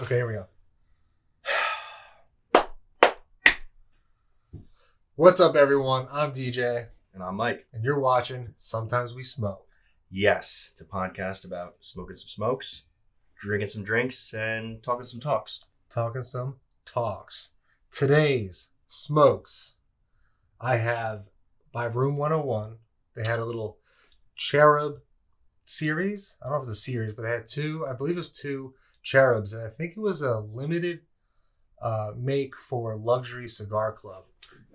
Okay, here we go. What's up, everyone? I'm DJ. And I'm Mike. And you're watching Sometimes We Smoke. Yes, it's a podcast about smoking some smokes, drinking some drinks, and talking some talks. Talking some talks. Today's smokes, I have by Room 101. They had a little Cherub series. I don't know if it's a series, but they had two. I believe it was two Cherubs, and I think it was a limited make for Luxury Cigar Club.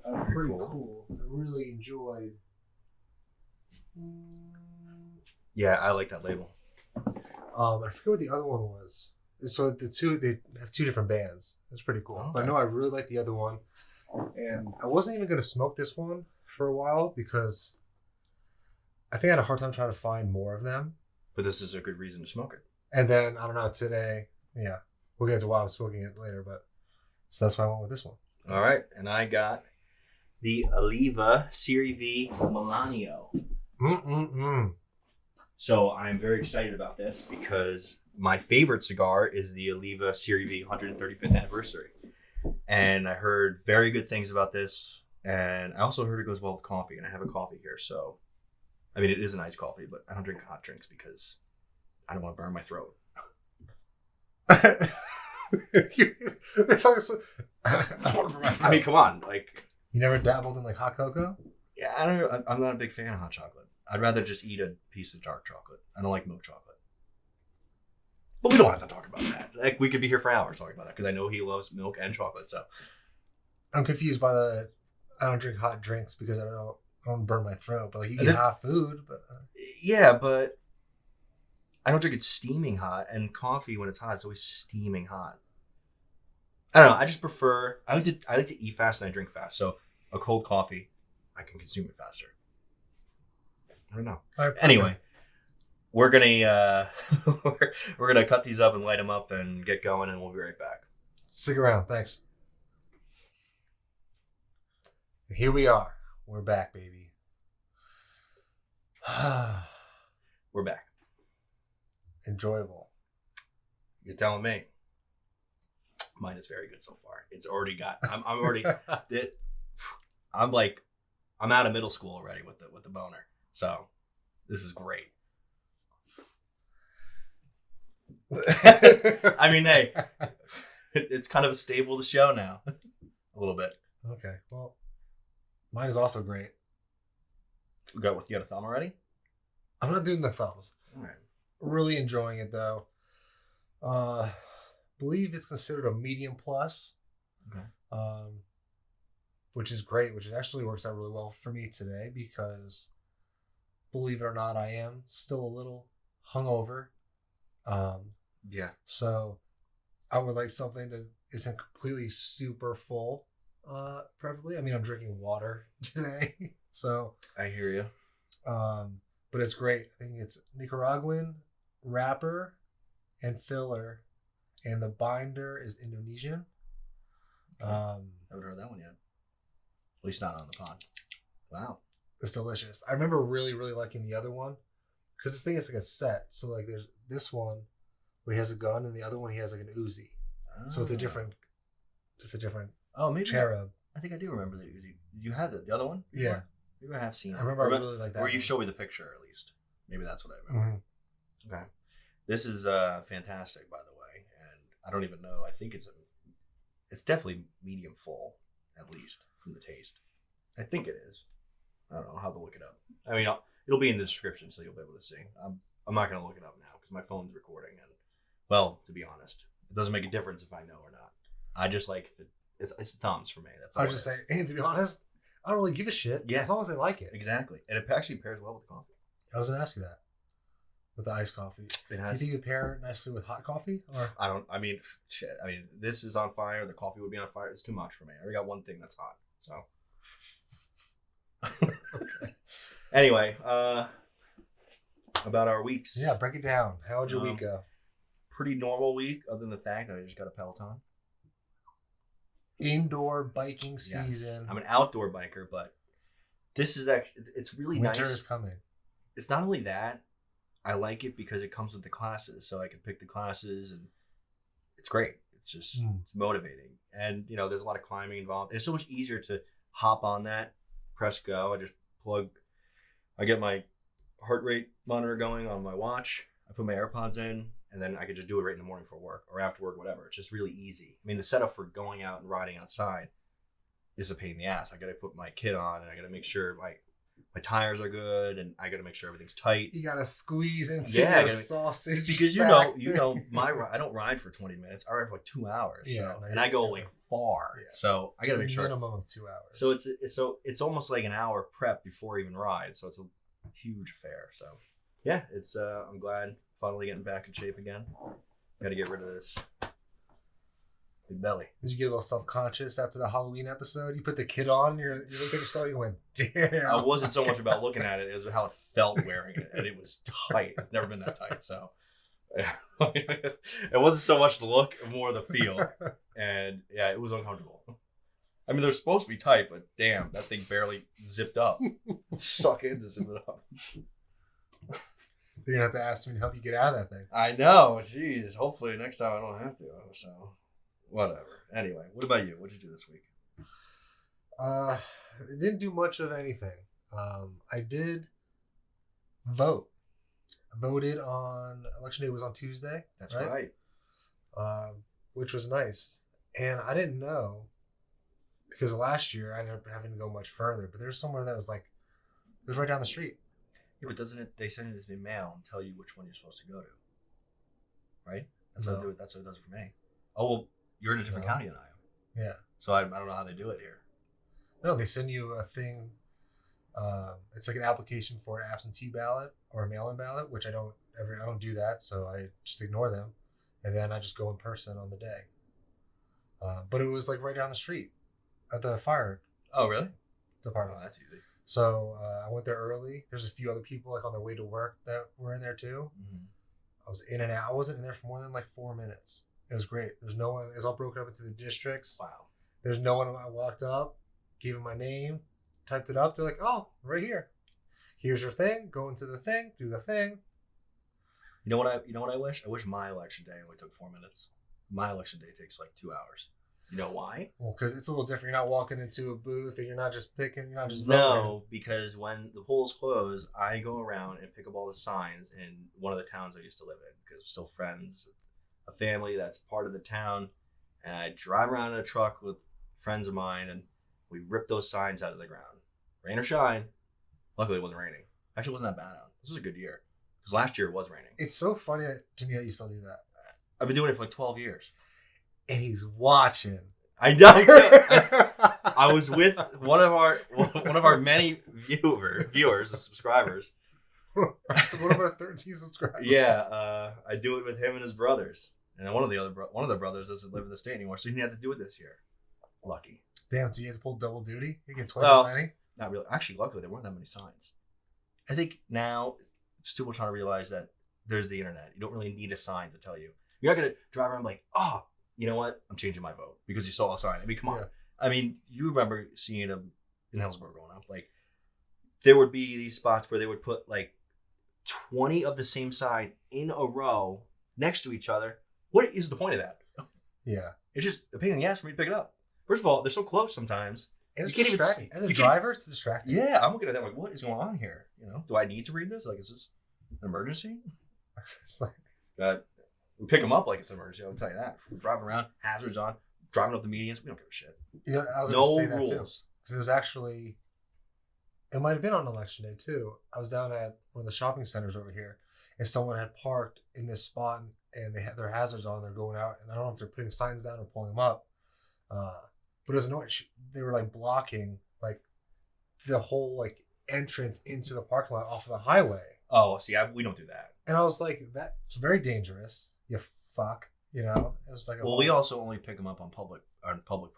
Pretty cool. I really enjoyed. Yeah, I like that label. I forget what the other one was. So they have two different bands. It's pretty cool. Okay. But no, I really like the other one, and I wasn't even going to smoke this one for a while because I think I had a hard time trying to find more of them. But this is a good reason to smoke it. And then, I don't know, today, yeah, we'll get to why I'm smoking it later, but so that's why I went with this one. All right, and I got the Oliva Serie Melanio. So I'm very excited about this because my favorite cigar is the Oliva Serie 135th anniversary. And I heard very good things about this. And I also heard it goes well with coffee, and I have a coffee here. So, I mean, it is a nice coffee, but I don't drink hot drinks because I don't want to burn my throat. I mean, come on, like, you never dabbled in like hot cocoa? Yeah, I'm not a big fan of hot chocolate. I'd rather just eat a piece of dark chocolate. I don't like milk chocolate. But we don't have to talk about that. Like, we could be here for hours talking about that because I know he loves milk and chocolate. So I'm confused by the I don't drink hot drinks because I don't burn my throat. But like, you get hot food, but yeah, but I don't drink it steaming hot, and coffee when it's hot, it's always steaming hot. I don't know. I just prefer. I like to eat fast and I drink fast. So a cold coffee, I can consume it faster. I don't know. Anyway, we're gonna we're gonna cut these up and light them up and get going, and we'll be right back. Stick around. Thanks. Here we are. We're back, baby. We're back. Enjoyable. You're telling me. Mine is very good so far. It's already got. I'm already. I'm out of middle school already with the boner. So this is great. I mean, hey, it's kind of a stable of the show now, a little bit. Okay, well, mine is also great. You got a thumb already? I'm not doing the thumbs. All right. Really enjoying it though. Believe it's considered a medium plus. Okay. Which is great, which actually works out really well for me today because, believe it or not, I am still a little hungover. Yeah. So I would like something that isn't completely super full, preferably. I mean, I'm drinking water today, so I hear you. But it's great. I think it's Nicaraguan wrapper and filler, and the binder is Indonesian. Okay. I haven't heard that one yet. At least not on the pod. Wow. It's delicious. I remember really, really liking the other one because this thing is like a set. So like there's this one where he has a gun and the other one he has like an Uzi. Oh. So it's a different maybe Cherub. I think I do remember the Uzi. You had the other one? Yeah. Maybe I have seen it. I remember I really like that. Or you showed me the picture at least. Maybe that's what I remember. Mm-hmm. Okay. This is fantastic, by the way. And I don't even know. I think it's definitely medium full, at least from the taste. I think it is. I don't know. I'll have to look it up. I mean, it'll be in the description, so you'll be able to see. I'm not going to look it up now because my phone's recording. And, well, to be honest, it doesn't make a difference if I know or not. I just like it's thumbs for me. That's all. I just say, and to be honest, I don't really give a shit. Yeah. As long as I like it. Exactly. And it actually pairs well with the coffee. I was going to ask you that. With the iced coffee. It has. You think it would pair nicely with hot coffee? Or Shit. I mean, this is on fire. The coffee would be on fire. It's too much for me. I already got one thing that's hot. So. Okay. Anyway, about our weeks. Yeah, break it down. How would your week go? Pretty normal week, other than the fact that I just got a Peloton. Indoor biking season. Yes. I'm an outdoor biker, but this is actually, it's really nice. Winter is coming. It's not only that, I like it because it comes with the classes, so I can pick the classes, and it's great. It's just it's motivating. And, you know, there's a lot of climbing involved. It's so much easier to hop on that, press go. I get my heart rate monitor going on my watch. I put my AirPods in, and then I could just do it right in the morning for work or after work, whatever. It's just really easy. I mean, the setup for going out and riding outside is a pain in the ass. I got to put my kit on, and I got to make sure my tires are good, and I got to make sure everything's tight. You got to squeeze into your sausage because sack. you know, I don't ride for 20 minutes. I ride for like 2 hours. Yeah, so, and I go like far. Yeah. So I got to make sure. Minimum of 2 hours. So it's almost like an hour prep before I even ride. So it's a huge affair. So yeah, it's I'm glad finally getting back in shape again. Got to get rid of this big belly. Did you get a little self-conscious after the Halloween episode? You put the kit on, you look at yourself, you went, damn. I wasn't so much about looking at it as how it felt wearing it. And it was tight. It's never been that tight. So it wasn't so much the look, more the feel. And yeah, it was uncomfortable. I mean, they're supposed to be tight, but damn, that thing barely zipped up. Suck in to zip it up. You're going to have to ask me to help you get out of that thing. I know. Jeez. Hopefully next time I don't have to. So whatever. Anyway, what about you? What did you do this week? I didn't do much of anything. I did vote. I voted on election day was on Tuesday. That's right. Which was nice. And I didn't know because last year I ended up having to go much further. But there's somewhere that was like it was right down the street. Yeah, but doesn't it? They send it in the mail and tell you which one you're supposed to go to. Right. That's how they do it. That's what it does it for me. Oh well, you're in a different county than I am. Yeah. So I don't know how they do it here. No, they send you a thing. It's like an application for an absentee ballot or a mail-in ballot, which I don't do that, so I just ignore them, and then I just go in person on the day. But it was like right down the street at the fire. Oh, really? Department. Oh, that's easy. So I went there early. There's a few other people like on their way to work that were in there too. Mm-hmm. I was in and out. I wasn't in there for more than like 4 minutes. It was great. There's no one. It's all broken up into the districts. Wow. There's no one. I walked up, gave them my name, typed it up. They're like, "Oh, right here. Here's your thing. Go into the thing. Do the thing." You know what I wish? I wish my election day only took 4 minutes. My election day takes like 2 hours. You know why? Well, because it's a little different. You're not walking into a booth and you're not just picking. You're not just voting. Because when the polls close, I go around and pick up all the signs in one of the towns I used to live in because we're still friends. A family that's part of the town, and I drive around in a truck with friends of mine, and we rip those signs out of the ground. Rain or shine. Luckily, it wasn't raining. Actually, it wasn't that bad out. This was a good year because last year it was raining. It's so funny to me that you still do that. I've been doing it for like 12 years. And he's watching. I know. I was with one of our many viewers and subscribers. One of our 13 subscribers. Yeah, I do it with him and his brothers. And one of the brothers doesn't live in the state anymore, so he didn't have to do it this year. Lucky. Damn, do you have to pull double duty? You get twice as many? Not really. Actually, luckily, there weren't that many signs. I think now it's people trying to realize that there's the internet. You don't really need a sign to tell you. You're not going to drive around like, oh, you know what? I'm changing my vote because you saw a sign. I mean, come on. Yeah. I mean, you remember seeing them in Hillsborough growing up. Like, there would be these spots where they would put like 20 of the same sign in a row next to each other. What is the point of that? Yeah. It's just a pain in the ass for me to pick it up. First of all, they're so close sometimes. And it's distracting. As a driver, it's distracting. Yeah, I'm looking at that like, what is going on here? You know, do I need to read this? Like, is this an emergency? It's like, we pick them up like it's an emergency. I'll tell you that. We're driving around, hazards on, driving up the medians. We don't give a shit. You know, I was no going to say rules. That too. Because there was actually, it might have been on election day too. I was down at one of the shopping centers over here, and someone had parked in this spot, and they had their hazards on. They're going out, and I don't know if they're putting signs down or pulling them up. But it was annoying. They were like blocking like the whole like entrance into the parking lot off of the highway. Oh, see, we don't do that. And I was like, that's very dangerous. You fuck, you know. It was like we also only pick them up on public property.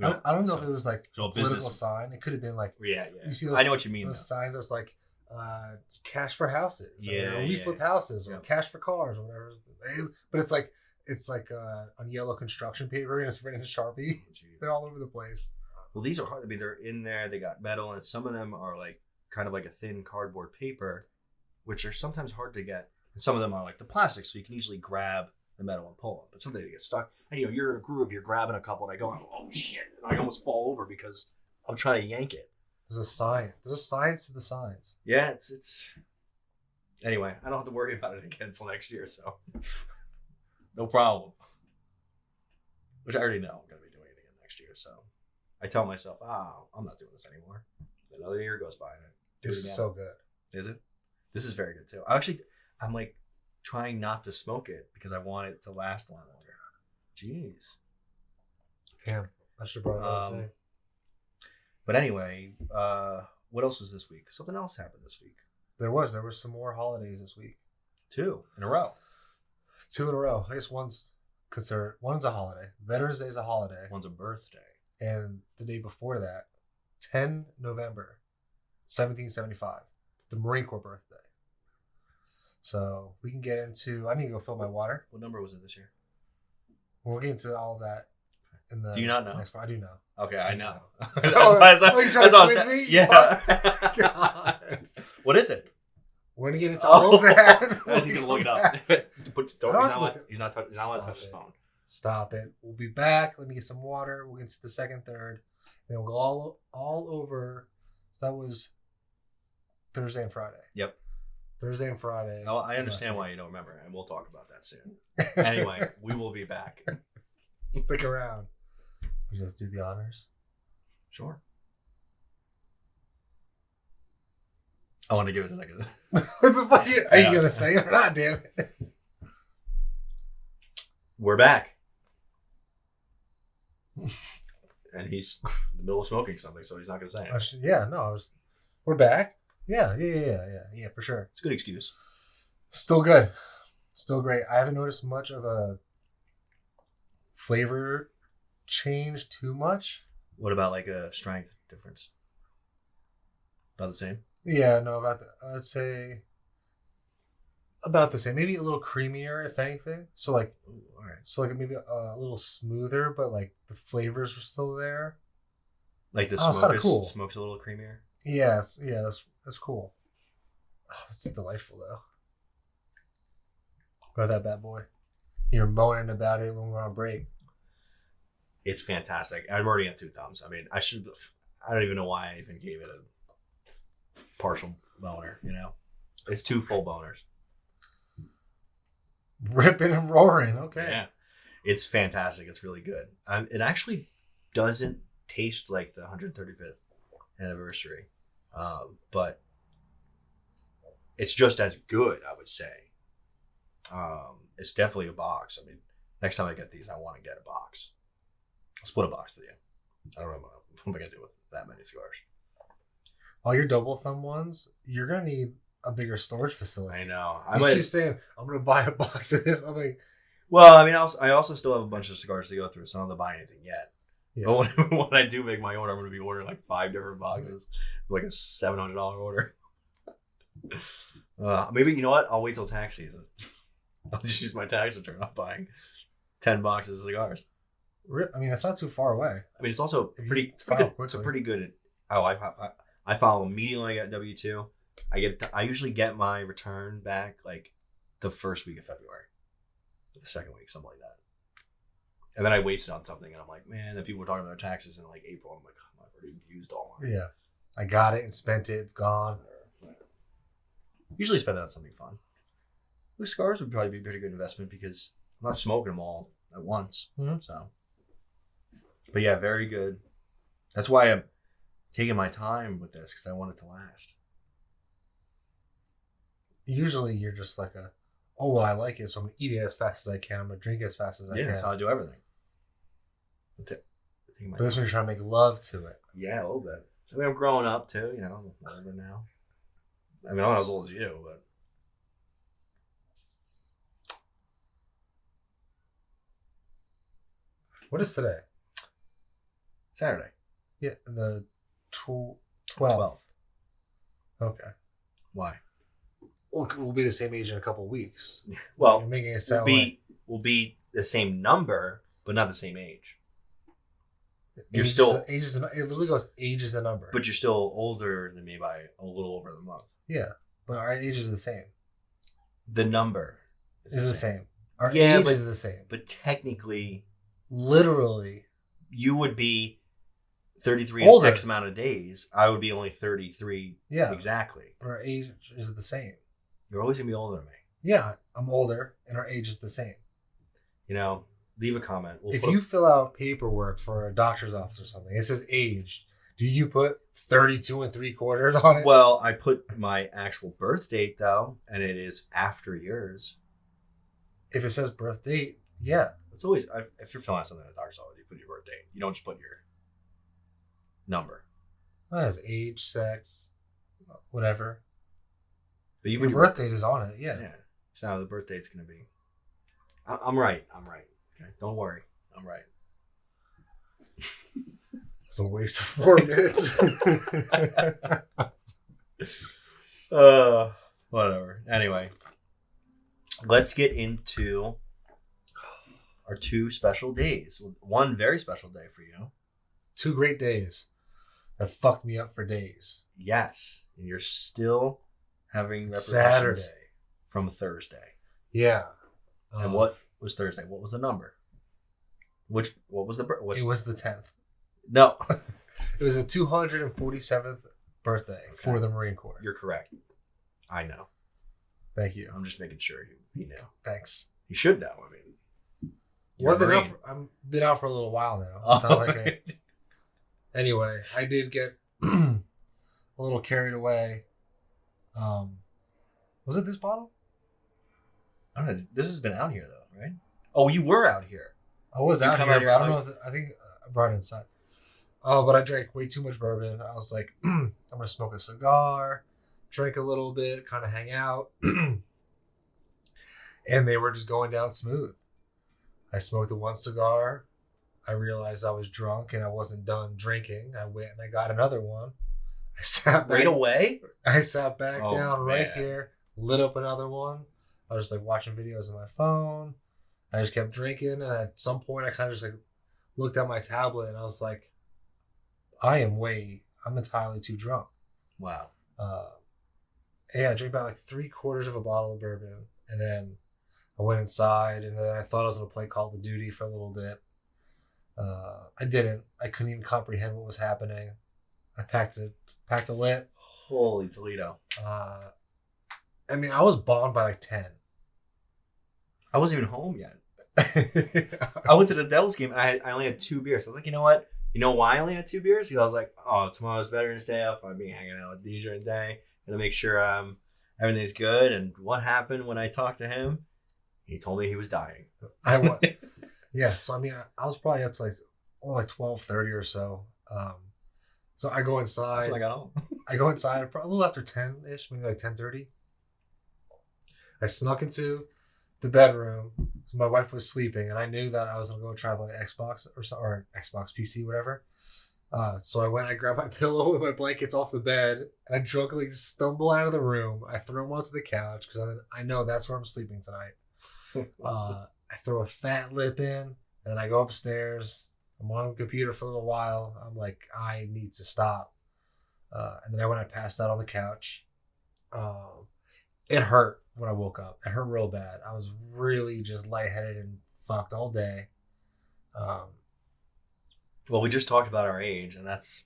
I don't know if it was like a political business sign. It could have been like yeah. You see those, I know what you mean. Those signs that's like cash for houses. Yeah, we flip houses or cash for cars or whatever. But it's like on yellow construction paper and it's written in Sharpie. They're all over the place. Well, these are hard. I mean, they're in there. They got metal, and some of them are like kind of like a thin cardboard paper, which are sometimes hard to get. And some of them are like the plastic, so you can easily grab the metal and pull them. But sometimes you get stuck. And, you're in a groove, you're grabbing a couple, and I go, oh shit, and I almost fall over because I'm trying to yank it. There's a science. There's a science to the science. Yeah, it's. Anyway, I don't have to worry about it again until next year, so no problem. Which I already know I'm going to be doing it again next year, so I tell myself, I'm not doing this anymore. Another year goes by. This is so good. Is it? This is very good too. I'm like trying not to smoke it because I want it to last a lot longer. Jeez. Damn, I should have brought it up today. But anyway, what else was this week? Something else happened this week. There was some more holidays this week. 2 in a row. 2 in a row. I guess one's a holiday. Veterans Day is a holiday. One's a birthday. And the day before that, 10 November, 1775, the Marine Corps birthday. So we can get into. I need to go fill my water. What number was it this year? We'll get into all of that in the. Do you not know? Next part. I do know. Okay, I know. You trying to quiz me? Yeah. God. What is it? We're gonna get into all of that. He's gonna look it up. He's not allowed to touch his phone. Stop it. We'll be back. Let me get some water. We'll get to the second, third, and we'll go all over. So that was Thursday and Friday. Yep. Thursday and Friday. Oh, I understand why you don't remember, and we'll talk about that soon. Anyway, we will be back. Stick around. Would you like to do the honors? Sure. I want to give it a second. What's the fuck? Are you gonna say it or not? Damn it. We're back. And he's in the middle of smoking something, so he's not gonna say it. Yeah, no, we're back. Yeah, for sure. It's a good excuse. Still good. Still great. I haven't noticed much of a flavor change too much. What about like a strength difference? About the same? Yeah, no, I'd say about the same. Maybe a little creamier, if anything. So like, all right. So like maybe a little smoother, but like the flavors were still there. Like the cool. Smoke's a little creamier. Yes, yeah, that's cool. Oh, it's delightful though. About that bad boy. You're moaning about it when we're on break. It's fantastic. I'm already at 2 thumbs. I mean, I don't even know why I even gave it a partial boner, It's 2 full boners. Ripping and roaring. Okay. Yeah. It's fantastic. It's really good. It actually doesn't taste like the 135th anniversary. But it's just as good, I would say. It's definitely a box. I mean, next time I get these, I want to get a box. I'll split a box with you. I don't know what I'm going to do with that many cigars. All your double thumb ones, you're going to need a bigger storage facility. I know. I keep saying, I'm going to buy a box of this. I'm like... Well, I mean, I also still have a bunch of cigars to go through, so I don't have to buy anything yet. Yeah. But when I do make my order, I'm going to be ordering like 5 different boxes. Like a $700 order. Maybe, you know what? I'll wait till tax season. I'll just use my tax return. I'm buying 10 boxes of cigars. I mean, that's not too far away. I mean, it's also pretty good. It's a pretty good. I file immediately when I get W-2. I usually get my return back like the first week of February, the second week, something like that. And then I wasted on something, and I'm like, man. Then people were talking about their taxes in like April. I'm like, I've already used all mine. Yeah, I got it and spent it. It's gone. Usually spend that on something fun. The cigars would probably be a pretty good investment because I'm not smoking them all at once. Mm-hmm. So, but yeah, very good. That's why I'm taking my time with this because I want it to last. Usually you're just like I like it, so I'm going to eat it as fast as I can. I'm going to drink it as fast as I can. Yeah, that's how I do everything. But this one you're trying to make love to it. Yeah, a little bit. I mean, I'm growing up too, I'm older now. I mean, I'm not as old as you, but. What is today? Saturday. Yeah, the 12th. Okay. Why? We'll be the same age in a couple of weeks. Well, you're making it sound we'll be the same number, but not the same age. You're age still it literally goes age is a number. But you're still older than me by a little over the month. Yeah, but our age is the same. The number is the same. Our age is the same. But technically, literally, you would be 33 older. in X amount of days. I would be only 33 exactly. But our age is the same. You're always going to be older than me. Yeah, I'm older, and our age is the same. Leave a comment. If you fill out paperwork for a doctor's office or something, it says age. Do you put 32 3/4 on it? Well, I put my actual birth date, though, and it is after yours. If it says birth date, yeah. It's always, if you're filling out something at a doctor's office, you put your birth date. You don't just put your number. Well, it has age, sex, whatever. But your birth date is on it, yeah. Yeah. So the birth date's going to be... I'm right. Okay, don't worry. I'm right. It's a waste of 4 minutes. Whatever. Anyway, let's get into our 2 special days. One very special day for you. 2 great days that fucked me up for days. Yes, and you're still having repercussions Saturday from Thursday. Yeah. And what was Thursday? What was the number? What was the... It was the 10th. No. It was the 247th birthday for the Marine Corps. You're correct. I know. Thanyou. I'm just making sure you know. Thanks. You should know. I mean, I've been out for a little while now. It's not like Anyway, I did get a little carried away. Was it this bottle? I don't know. This has been out here though, right? Oh, you were out here. I was out here, but I don't know if I think I brought it inside. But I drank way too much bourbon. I was like, I'm gonna smoke a cigar, drink a little bit, kind of hang out, and they were just going down smooth. I smoked the 1 cigar. I realized I was drunk and I wasn't done drinking. I went and I got another one. I sat back, right away. I sat back down right man. here, lit up another one. I was just like watching videos on my phone. I just kept drinking, and at some point I kind of just like looked at my tablet and I was like, I'm entirely too drunk. Wow. Yeah, I drank about like 3/4 of a bottle of bourbon, and then I went inside, and then I thought I was gonna play Call of Duty for a little bit. I didn't. I couldn't even comprehend what was happening. I packed a lit. Holy Toledo. I mean, I was bombed by like 10. I wasn't even home yet. I went to the Devils game and I only had 2 beers. So I was like, you know what? You know why I only had 2 beers? Because I was like, oh, tomorrow's Veterans Day. I'll probably be hanging out with DJ during the day. Gonna make sure everything's good. And what happened when I talked to him? He told me he was dying. I was. Yeah. So I mean, I was probably up to like 12:30 or so. So I go inside. That's when I got home. I go inside probably a little after 10-ish, maybe like 10:30. I snuck into the bedroom. So my wife was sleeping, and I knew that I was gonna go try my Xbox or Xbox PC, whatever. So I went. I grabbed my pillow and my blankets off the bed, and I drunkenly stumble out of the room. I throw them onto the couch because I know that's where I'm sleeping tonight. I throw a fat lip in, and then I go upstairs. I'm on the computer for a little while. I'm like, I need to stop. And then I passed out on the couch. It hurt when I woke up. It hurt real bad. I was really just lightheaded and fucked all day. Well, we just talked about our age, and that's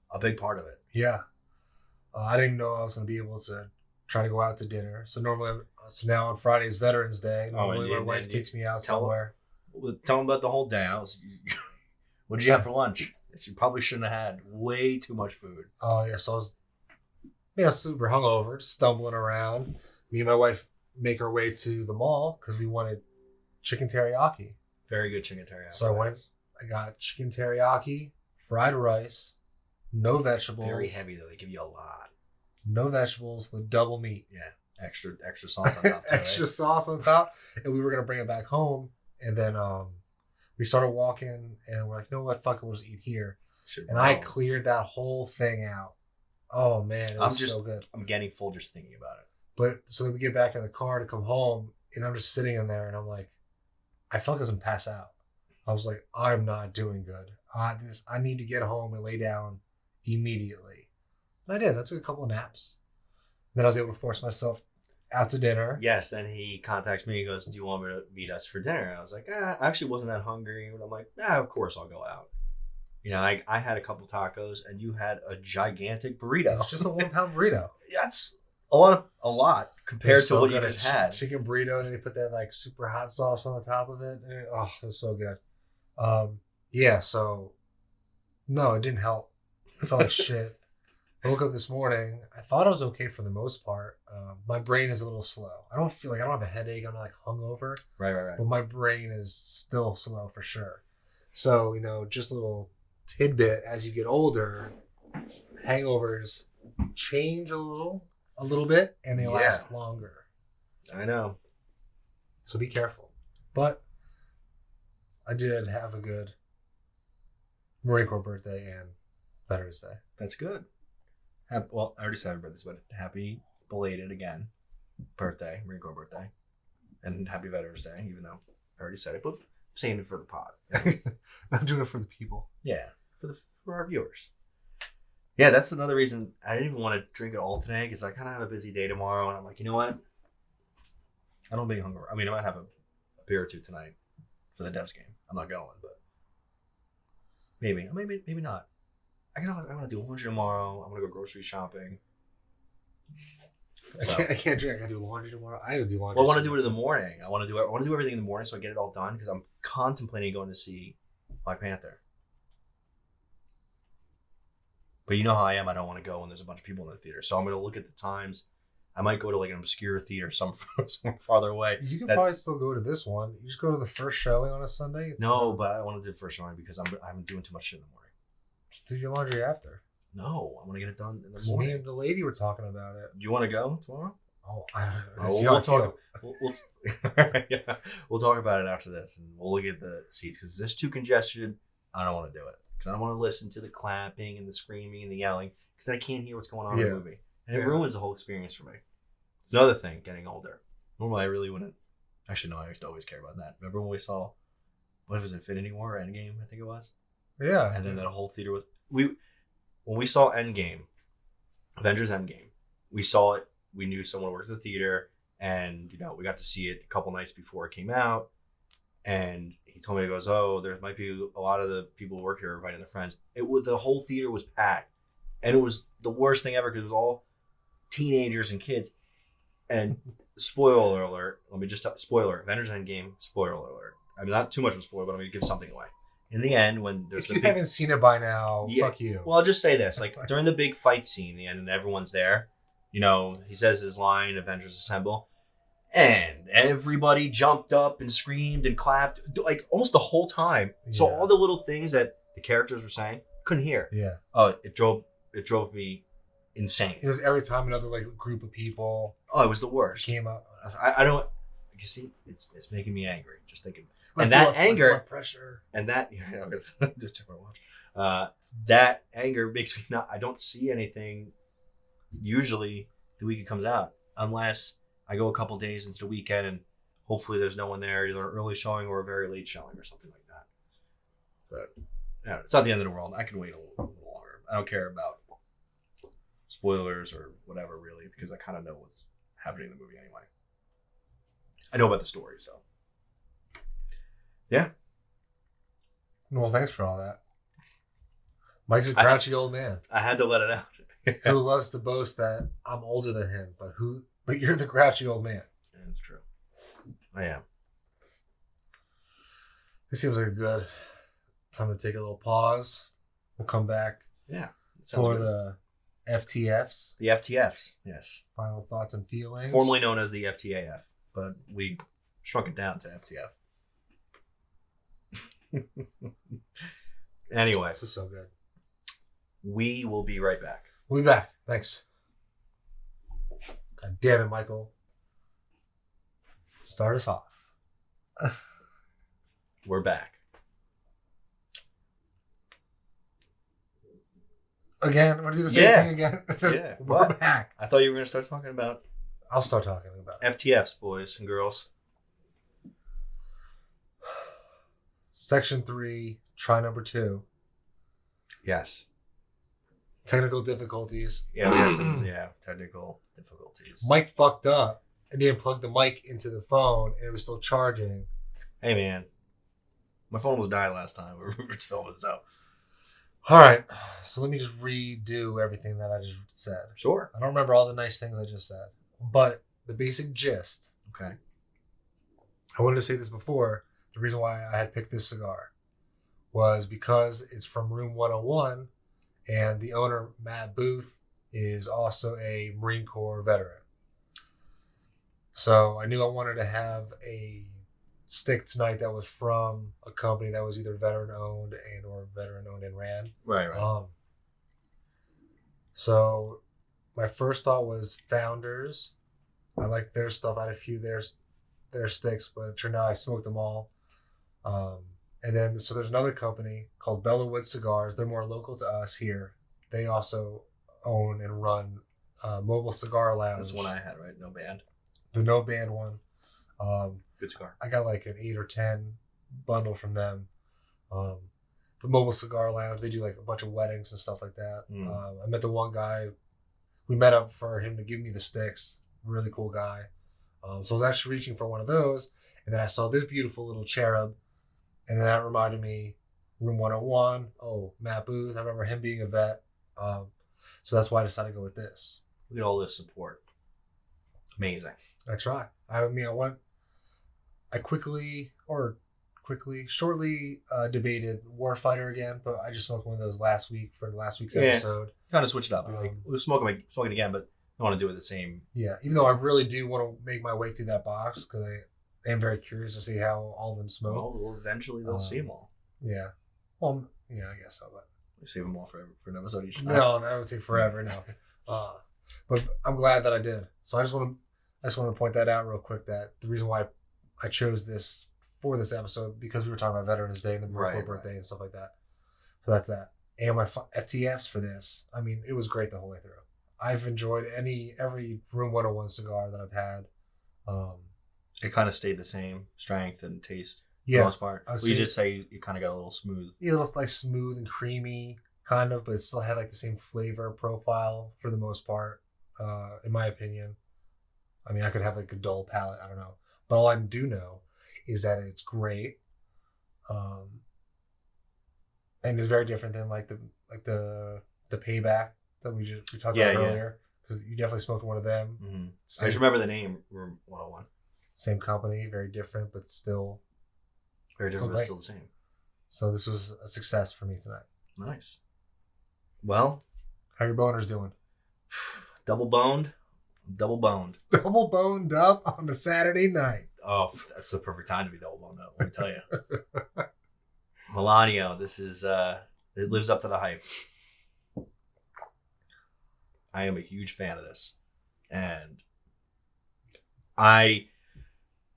a big part of it. Yeah. I didn't know I was going to be able to try to go out to dinner. So now on Friday is Veterans Day. Normally my wife takes me out somewhere. Tell them about the whole day. What did you have for lunch? You probably shouldn't have had way too much food. Oh, yeah. So I was super hungover, just stumbling around. Me and my wife make our way to the mall because we wanted chicken teriyaki. Very good chicken teriyaki. So I got chicken teriyaki, fried rice, no vegetables. Very heavy though. They give you a lot. No vegetables with double meat. Yeah. Extra sauce on top. Extra sauce on top. And we were going to bring it back home. And then we started walking and we're like, you know what? Fuck it, we'll just eat here. I cleared that whole thing out. Oh man, it was so good. I'm getting full just thinking about it. But so we get back in the car to come home, and I'm just sitting in there, and I'm like, I felt like I was gonna pass out. I was like, I'm not doing good. I need to get home and lay down immediately. And I did. I took a couple of naps. Then I was able to force myself out to dinner. Yes, then he contacts me and goes, do you want me to meet us for dinner? I was like, I actually wasn't that hungry. And I'm like, of course I'll go out. You know, I had a couple tacos and you had a gigantic burrito. It's just a 1 pound burrito. That's a lot compared to what you just had. Chicken burrito, and they put that like super hot sauce on the top of it. And it was so good. Yeah, so no, it didn't help. I felt like shit. I woke up this morning. I thought I was okay for the most part. My brain is a little slow. I don't have a headache. I'm not like hungover. Right. But my brain is still slow for sure. So, just a little tidbit as you get older, hangovers change a little bit, and they last longer. I know. So be careful. But I did have a good Marine Corps birthday and Veterans Day. That's good. Well, I already said happy birthday, but happy belated again birthday, Marine Corps birthday, and happy Veterans Day, even though I already said it, but I'm saying it for the pod. I'm doing it for the people. Yeah, for our viewers. Yeah, that's another reason I didn't even want to drink it all today, because I kind of have a busy day tomorrow, and I'm like, you know what? I don't be hungover. I mean, I might have a beer or two tonight for the Devs game. I'm not going, but maybe not. I want to do laundry tomorrow. I'm going to go grocery shopping. So, I can't drink. I got to do laundry tomorrow. I got to do laundry. Well, I want to do it in the morning. I want to do everything in the morning so I get it all done, because I'm contemplating going to see Black Panther. But you know how I am. I don't want to go when there's a bunch of people in the theater. So I'm going to look at the times. I might go to like an obscure theater somewhere farther away. You can probably still go to this one. You just go to the first showing on a Sunday. But I want to do the first showing because I'm doing too much shit in the morning. Just do your laundry after. No, I want to get it done in the morning. Me and the lady were talking about it. You want to go tomorrow? Oh, I don't know. We'll talk. We'll talk about it after this, and we'll look at the seats, because this too congested. I don't want to do it because I don't want to listen to the clapping and the screaming and the yelling, because I can't hear what's going on in the movie, and it ruins the whole experience for me. It's another thing, getting older. Normally, I really wouldn't. Actually, no, I used to always care about that. Remember when we saw, what was it, Infinity War or Endgame? I think it was. Yeah. And then that whole theater was when we saw Endgame, Avengers Endgame, we saw it. We knew someone worked at the theater, and we got to see it a couple nights before it came out. And he told me, he goes, "Oh, there might be a lot of the people who work here inviting their friends." The whole theater was packed, and it was the worst thing ever because it was all teenagers and kids. And spoiler alert, spoiler, Avengers Endgame, spoiler alert. I mean, not too much of a spoiler, but I'm going to give something away. In the end, when there's if you haven't seen it by now, fuck you. Well, I'll just say this: like during the big fight scene, in the end, and everyone's there. He says his line, "Avengers Assemble," and everybody jumped up and screamed and clapped, like almost the whole time. Yeah. So all the little things that the characters were saying, couldn't hear. Yeah. Oh, it drove me insane. It was every time another group of people. Oh, it was the worst. Came up. I don't. You see, it's making me angry just thinking. And that anger, blood pressure, and that that anger makes me not. I don't see anything usually the week it comes out, unless I go a couple days into the weekend and hopefully there's no one there, either an early showing or a very late showing or something like that. But it's not the end of the world. I can wait a little longer. I don't care about spoilers or whatever really, because I kind of know what's happening in the movie anyway. I know about the story, so. Yeah. Well, thanks for all that. Mike's a grouchy old man. I had to let it out. Who loves to boast that I'm older than him, but you're the grouchy old man. Yeah, that's true. I am. It seems like a good time to take a little pause. We'll come back. Yeah. For the FTFs. The FTFs, yes. Final thoughts and feelings. Formerly known as the FTAF, but we shrunk it down to FTF. Anyway. This is so good. We will be right back. We'll be back. Thanks. God damn it, Michael. Start us off. We're back. Again? We're going to do the same thing again? Yeah. We're back. I thought you were going to start talking about... I'll start talking about it. FTFs, boys and girls. Section 3, try number 2. Yes. Technical difficulties. Yeah, we had some technical difficulties. Mike fucked up I didn't plug the mic into the phone, and it was still charging. Hey, man. My phone was dying last time we were filming, so. All right. So let me just redo everything that I just said. Sure. I don't remember all the nice things I just said, but the basic gist. Okay. I wanted to say this before. The reason why I had picked this cigar was because it's from Room 101, and the owner, Matt Booth, is also a Marine Corps veteran. So I knew I wanted to have a stick tonight that was from a company that was either veteran owned and or veteran owned and ran. Right. So my first thought was Founders. I liked their stuff. I had a few their sticks, but it turned out I smoked them all. And then so there's another company called Bellawood Cigars. They're more local to us here. They also own and run Mobile Cigar Lounge. That's the one I had, right? No band. The no band one. Good cigar. I got like an 8 or 10 bundle from them. But Mobile Cigar Lounge, they do like a bunch of weddings and stuff like that. I met the one guy. We met up for him to give me the sticks. Really cool guy. So I was actually reaching for one of those. And then I saw this beautiful little Cherub. And then that reminded me, Room 101. Oh, Matt Booth. I remember him being a vet. So that's why I decided to go with this. Look at all this support. Amazing. I try. Shortly debated Warfighter again, but I just smoked one of those last week for the last week's episode. Kind of switch it up. We'll smoke it again, but I want to do it the same. Yeah, even though I really do want to make my way through that box because I am very curious to see how all of them smoke. Well, eventually they'll see them all. Yeah. Well, yeah, I guess so, but we save them all for an episode each time. No, that would take forever. No, but I'm glad that I did. So I just want to point that out real quick. That the reason why I chose this for this episode because we were talking about Veterans Day and the Marine Corps birthday and stuff like that. So that's that. And my FTFs for this. I mean, it was great the whole way through. I've enjoyed every Room 101 cigar that I've had. It kind of stayed the same strength and taste for the most part. You just say it kind of got a little smooth. Yeah, it was like smooth and creamy, kind of, but it still had like the same flavor profile for the most part, in my opinion. I mean, I could have like a dull palate. I don't know. But all I do know is that it's great. And it's very different than like the Payback that we talked about earlier. Because you definitely smoked one of them. Mm-hmm. I just remember the name, Room 101. Same company, very different, but still very different, but still the same. So this was a success for me tonight. Nice. Well, how your boners doing? Double boned. Double boned up on a Saturday night. Oh, that's the perfect time to be double boned up, let me tell you. Melanio, this is it lives up to the hype. I am a huge fan of this. And I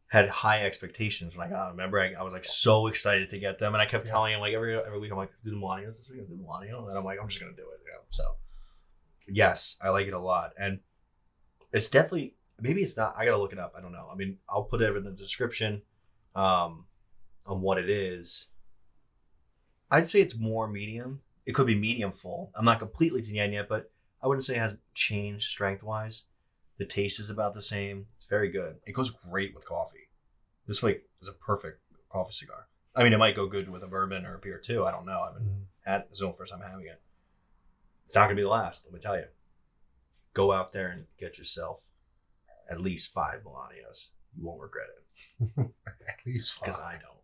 had high expectations when I got them. Remember, I was like so excited to get them, and I kept telling him like every week, I'm like, do the Melanios this week, do the Melanio, and I'm like, I'm just gonna do it. So yes, I like it a lot, and it's definitely, maybe it's not. I gotta look it up. I don't know. I mean, I'll put it in the description on what it is. I'd say it's more medium. It could be medium full. I'm not completely to the end yet, but I wouldn't say it has changed strength wise. The taste is about the same. It's very good. It goes great with coffee. This week is a perfect coffee cigar. I mean, it might go good with a bourbon or a beer too. I don't know. I haven't had it. This is the first time having it. It's not going to be the last, let me tell you. Go out there and get yourself at least 5 Melanios. You won't regret it. At least 5. Because I don't.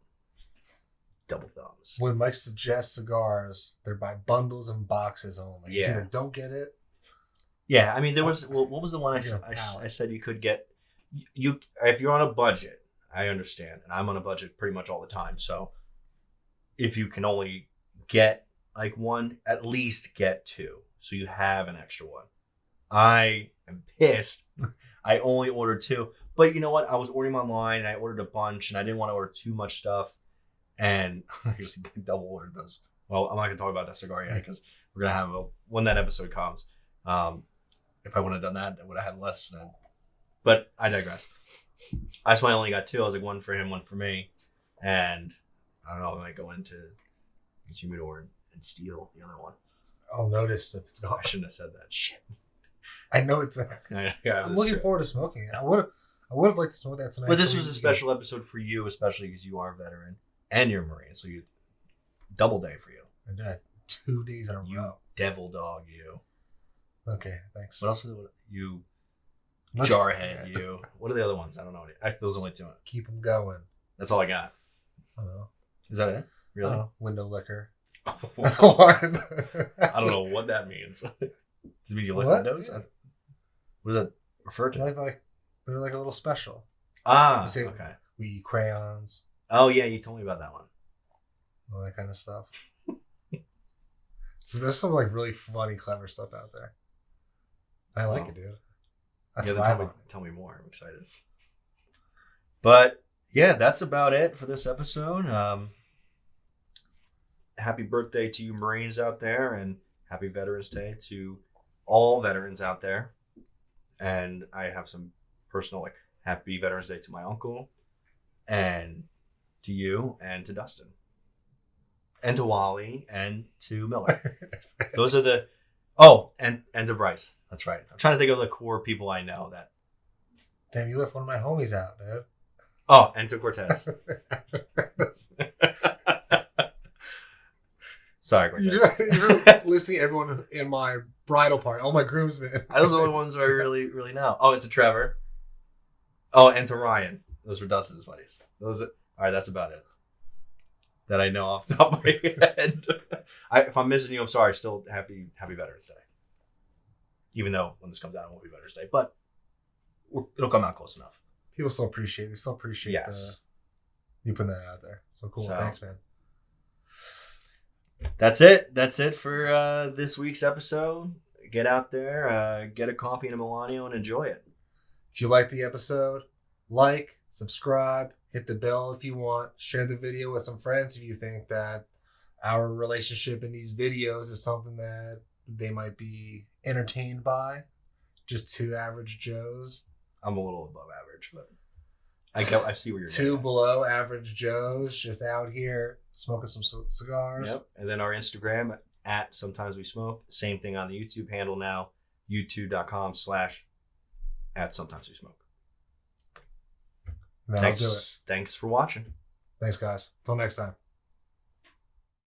Double thumbs. When Mike suggests cigars, they're by bundles and boxes only. Yeah. Either don't get it. Yeah, I mean, there was, what was the one I said you could get? You if you're on a budget, I understand. And I'm on a budget pretty much all the time. So if you can only get like one, at least get 2. So you have an extra one. I am pissed. I only ordered 2. But you know what? I was ordering online and I ordered a bunch and I didn't want to order too much stuff. And I usually double ordered those. Well, I'm not going to talk about that cigar yet because we're going to have when that episode comes. If I wouldn't have done that, I would have had less. Then. But I digress. That's why I only got 2. I was like, one for him, one for me. And I don't know, I might go into his humidor and steal the other one. I'll notice if it's gone. I shouldn't have said that. Shit. I know it's there. I'm looking forward to smoking it. I would I would have liked to smoke that tonight. But this was a special episode for you, especially because you are a veteran and you're a Marine. So you double day for you. And 2 days in a row. Devil dog, you. Okay, thanks. What else? You jarhead, you. What are the other ones? I don't know. Those only 2. Keep them going. That's all I got. I don't know. Is that it? Really? Window liquor. I don't know what that means. Does it mean you lick windows? Yeah. What does that refer to? They're like a little special. Okay. We eat crayons. Oh, yeah, you told me about that one. All that kind of stuff. So there's some like really funny, clever stuff out there. I like it, dude. Tell me more. I'm excited. But yeah, that's about it for this episode. Happy birthday to you Marines out there, and happy Veterans Day to all veterans out there. And I have some personal happy Veterans Day to my uncle, and to you, and to Dustin, and to Wally, and to Miller. Those are the and to Bryce. That's right. I'm trying to think of the core people I know that. Damn, you left one of my homies out, dude. Oh, and to Cortez. Sorry, Cortez. You're listening to everyone in my bridal party, all my groomsmen. Those are the only ones I really, really know. Oh, and to Trevor. Oh, and to Ryan. Those were Dustin's buddies. All right, that's about it. That I know off the top of my head. If I'm missing you, I'm sorry. Still happy Veterans Day. Even though when this comes out, it won't be Veterans Day, but it'll come out close enough. People still appreciate. They still appreciate you putting that out there. So cool. Thanks, man. That's it. That's it for this week's episode. Get out there, get a coffee and a Melanio, and enjoy it. If you like the episode, like, subscribe, hit the bell if you want, share the video with some friends if you think that our relationship in these videos is something that they might be entertained by. Just 2 average Joes. I'm a little above average, but I see where you're 2 below average Joes just out here smoking some cigars. Yep. And then our Instagram at Sometimes We Smoke. Same thing on the YouTube handle now. youtube.com/@SometimeWeSmoke. That'll do it. Thanks for watching. Thanks, guys. Until next time.